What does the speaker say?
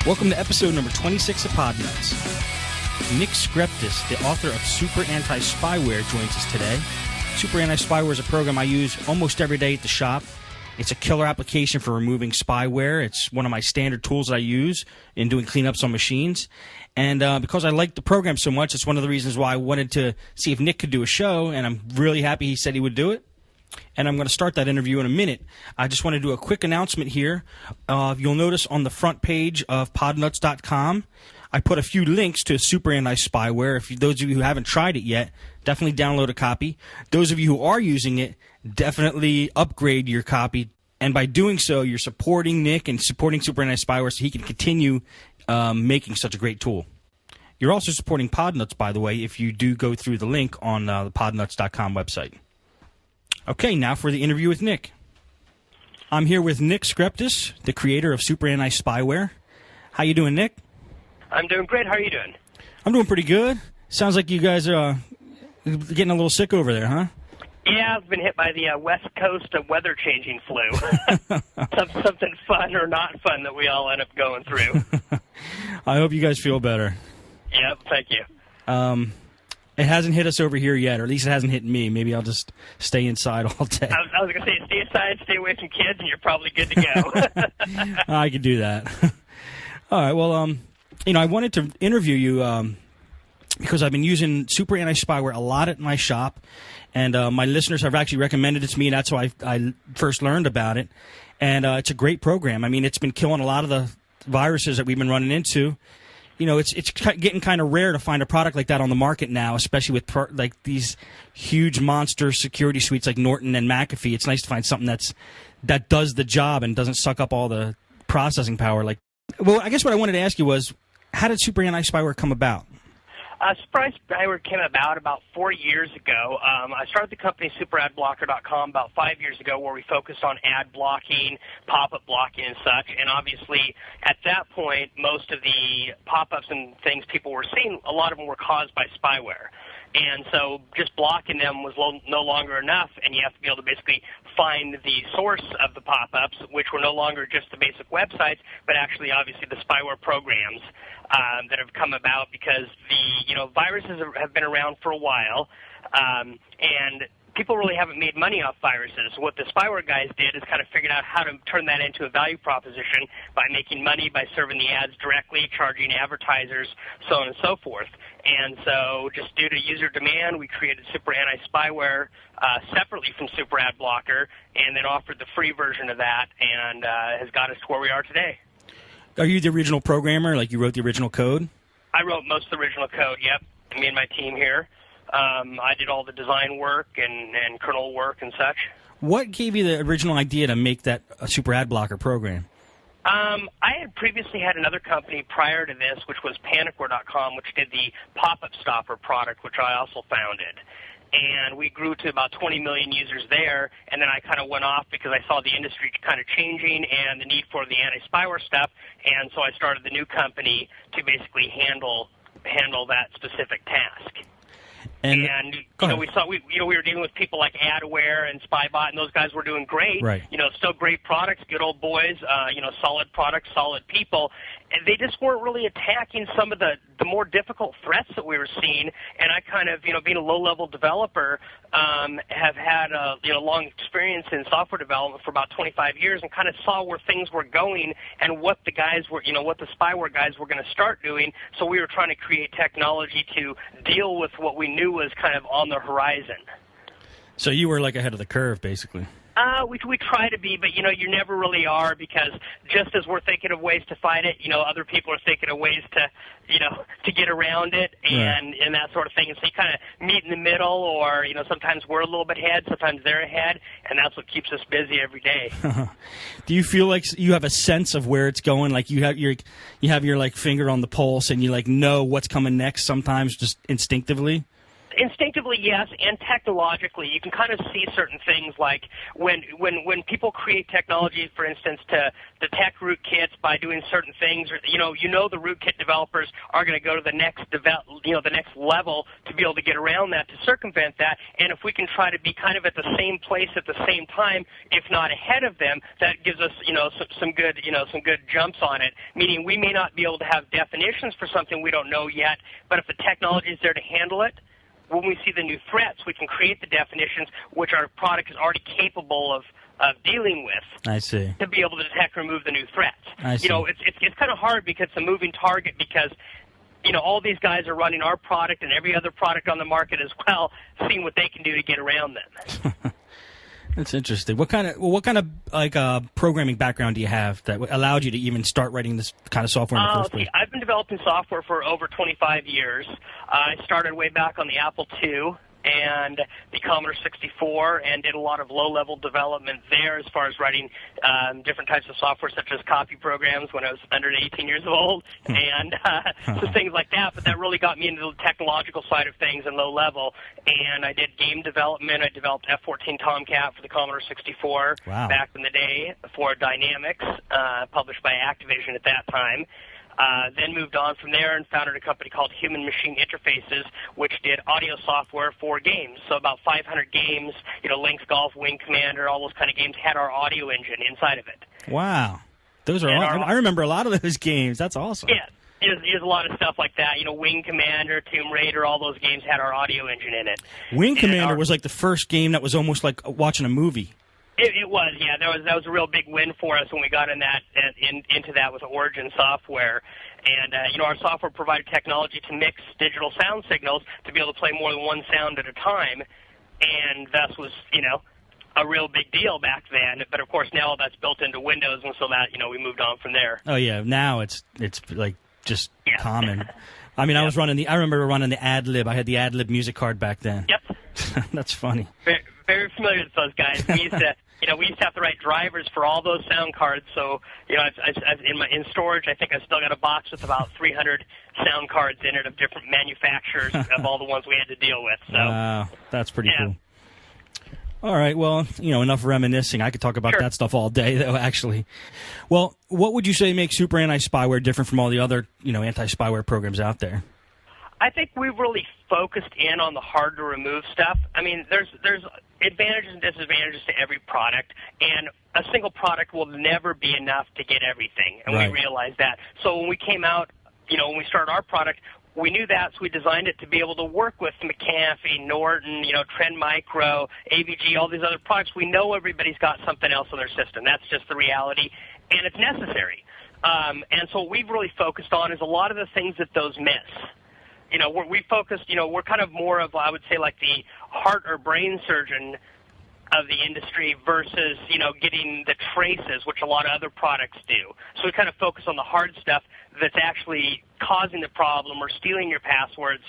Welcome to episode number 26 of Podnutz. Nick Skrepetos, the author of SuperAntiSpyware, joins us today. SuperAntiSpyware is a program I use almost every day at the shop. It's a killer application for removing spyware. It's one of my standard tools that I use in doing cleanups on machines. And because I like the program so much, it's one of the reasons why I wanted to see if Nick could do a show, and I'm really happy he said he would do it. And I'm going to start that interview in a minute. I just want to do a quick announcement here. You'll notice on the front page of Podnutz.com, I put a few links to SuperAntiSpyware. If those of you who haven't tried it yet, definitely download a copy. Those of you who are using it, definitely upgrade your copy. And by doing so, you're supporting Nick and supporting SuperAntiSpyware so he can continue making such a great tool. You're also supporting Podnutz, by the way, if you do go through the link on the Podnutz.com website. Okay, now for the interview with Nick. I'm here with Nick Skrepetos, the creator of SuperAntiSpyware. How you doing, Nick? I'm doing great. How are you doing? I'm doing pretty good. Sounds like you guys are getting a little sick over there, huh? Yeah, I've been hit by the West Coast weather-changing flu. Something fun or not fun that we all end up going through. I hope you guys feel better. Yep, thank you. It hasn't hit us over here yet, or at least it hasn't hit me. Maybe I'll just stay inside all day. I was going to say, stay inside, stay away from kids, and you're probably good to go. I could do that. All right, well, I wanted to interview you because I've been using SuperAntiSpyware a lot at my shop, and my listeners have actually recommended it to me, and that's how I first learned about it. And it's a great program. I mean, it's been killing a lot of the viruses that we've been running into. You know, it's getting kind of rare to find a product like that on the market now, especially with like these huge monster security suites like Norton and McAfee. It's nice to find something that does the job and doesn't suck up all the processing power. Well, I guess what I wanted to ask you was, how did SuperAntiSpyware come about? SuperAntiSpyware came about 4 years ago. I started the company SuperAdBlocker.com about 5 years ago, where we focused on ad blocking, pop-up blocking, and such. And obviously, at that point, most of the pop-ups and things people were seeing, a lot of them were caused by spyware. And so just blocking them was no longer enough, and you have to be able to basically find the source of the pop-ups, which were no longer just the basic websites, but actually, obviously, the spyware programs that have come about because viruses have been around for a while, and people really haven't made money off viruses. What the spyware guys did is kind of figured out how to turn that into a value proposition by making money, by serving the ads directly, charging advertisers, so on and so forth. And so just due to user demand, we created SuperAntiSpyware separately from SuperAdBlocker and then offered the free version of that, and has got us to where we are today. Are you the original programmer? Like you wrote the original code? I wrote most of the original code, yep. Me and my team here. I did all the design work and kernel work and such. What gave you the original idea to make that a SuperAdBlocker program? I had previously had another company prior to this, which was Panicware.com, which did the pop-up stopper product, which I also founded. And we grew to about 20 million users there, and then I kind of went off because I saw the industry kind of changing and the need for the anti-spyware stuff, and so I started the new company to basically handle that specific task. And we were dealing with people like Adware and Spybot, and those guys were doing great. Right. Still great products, good old boys. Solid products, solid people. And they just weren't really attacking some of the more difficult threats that we were seeing. And I kind of, being a low-level developer, have had a long experience in software development for about 25 years, and kind of saw where things were going and what the guys were, what the spyware guys were going to start doing. So we were trying to create technology to deal with what we knew was kind of on the horizon. So you were like ahead of the curve, basically. We try to be, but you never really are, because just as we're thinking of ways to fight it, other people are thinking of ways to get around it and that sort of thing. And so you kind of meet in the middle, or sometimes we're a little bit ahead, sometimes they're ahead, and that's what keeps us busy every day. Do you feel like you have a sense of where it's going? Like you have your like finger on the pulse, and you like know what's coming next sometimes, just instinctively? Instinctively, yes, and technologically, you can kind of see certain things like when people create technology, for instance, to detect rootkits by doing certain things, or the rootkit developers are going to go to the next the next level to be able to get around that, to circumvent that. And if we can try to be kind of at the same place at the same time, if not ahead of them, that gives us some good jumps on it. Meaning we may not be able to have definitions for something we don't know yet, but if the technology is there to handle it, when we see the new threats, we can create the definitions which our product is already capable of dealing with. I see. To be able to detect and remove the new threats. I see. It's kind of hard because it's a moving target because all these guys are running our product and every other product on the market as well, seeing what they can do to get around them. That's interesting. What kind of programming background do you have that allowed you to even start writing this kind of software in the first place? I've been developing software for over 25 years. I started way back on the Apple II and the Commodore 64, and did a lot of low-level development there as far as writing different types of software, such as copy programs when I was under 18 years old, and so things like that. But that really got me into the technological side of things and low-level. And I did game development. I developed F-14 Tomcat for the Commodore 64 back in the day for Dynamics, published by Activision at that time. Then moved on from there and founded a company called Human Machine Interfaces, which did audio software for games. So about 500 games, Lynx Golf, Wing Commander, all those kind of games had our audio engine inside of it. Wow. Those are I remember a lot of those games. That's awesome. Yeah. There's a lot of stuff like that. Wing Commander, Tomb Raider, all those games had our audio engine in it. Wing Commander was like the first game that was almost like watching a movie. It was, yeah. That was a real big win for us when we got into that with Origin software. And, our software provided technology to mix digital sound signals to be able to play more than one sound at a time. And thus was, a real big deal back then. But, of course, now all that's built into Windows, and so that, we moved on from there. Oh, yeah. Now it's like just common. I mean, I remember running the ad-lib. I had the ad-lib music card back then. Yep. That's funny. Very, very familiar with those guys. We used to have to write drivers for all those sound cards. So, in storage, I think I still got a box with about 300 sound cards in it of different manufacturers of all the ones we had to deal with. So, wow, that's pretty cool. All right, well, enough reminiscing. I could talk about that stuff all day, though, actually. Well, what would you say makes Super Anti-Spyware different from all the other, anti-spyware programs out there? I think we've really focused in on the hard-to-remove stuff. I mean, there's advantages and disadvantages to every product, and a single product will never be enough to get everything, and we realize that. So when we came out, when we started our product, we knew that, so we designed it to be able to work with McAfee, Norton, Trend Micro, AVG, all these other products. We know everybody's got something else in their system. That's just the reality, and it's necessary. And so what we've really focused on is a lot of the things that those miss. We focused, we're kind of more of, I would say, like the heart or brain surgeon of the industry versus, getting the traces, which a lot of other products do. So we kind of focus on the hard stuff that's actually causing the problem or stealing your passwords